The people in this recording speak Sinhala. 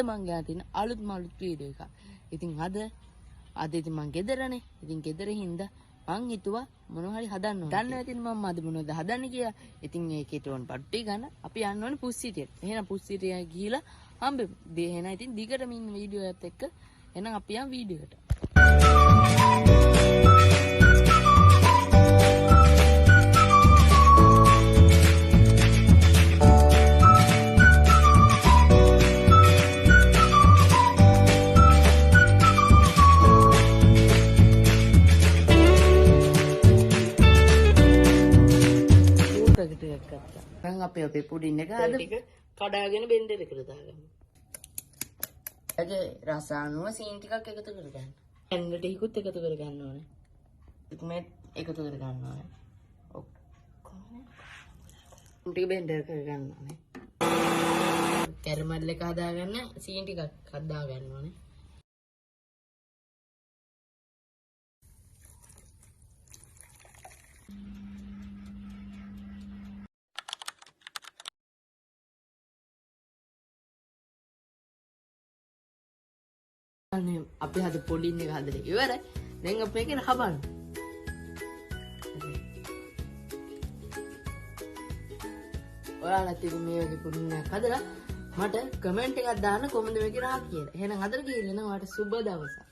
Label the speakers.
Speaker 1: මං ගෙනා තියෙන අලුත්ම වීඩියෝ එකක්. ඉතින් අද ඉතින් මං ගෙදරනේ. ඉතින් ගෙදර හින්දා මං හිතුවා මොනවා හරි හදන්න ඕනේ. දන්නවා ඉතින් මම අද මොනවද හදන්නේ කියලා. ඉතින් ඒකේට ඕන පට්ටි ගන්න අපි යන්න ඕනේ පුස්සිටියට. එහෙනම් පුස්සිටිය ගිහිලා හම්බෙමු. එහෙනම් ඉතින් දිගටම ඉන්න වීඩියෝ එකත් එක්ක එහෙනම් අපි යන් වීඩියෝ එකට. දැන් අපි පුඩින් එක අද ටික කඩාගෙන බෙන්ඩරේකට දාගමු. ඒකේ රස අනුව සීන් ටිකක් එකතු කරගන්න. එන්නට හිකුත් එකතු කරගන්න ඕනේ. මේ එකතු කරගන්න ඕනේ. ඔක්කොම ටික බෙන්ඩර් කරගන්න ඕනේ. කැරමල් එක හදාගන්න සීන් ටිකක් හදා ගන්න ඕනේ. අපි හද පොඩින් එක හදලා ඉවරයි. දැන් අපි මේක රහබන්න. ඔයාලත් ඉතින් මේ වගේ පොඩින් එකක් හදලා මට කමෙන්ට් එකක් දාන්න කොහොමද මේක රහ කියලා. එහෙනම් හදලා ගිහින් එනවා. ඔයාලට සුබ දවසක්.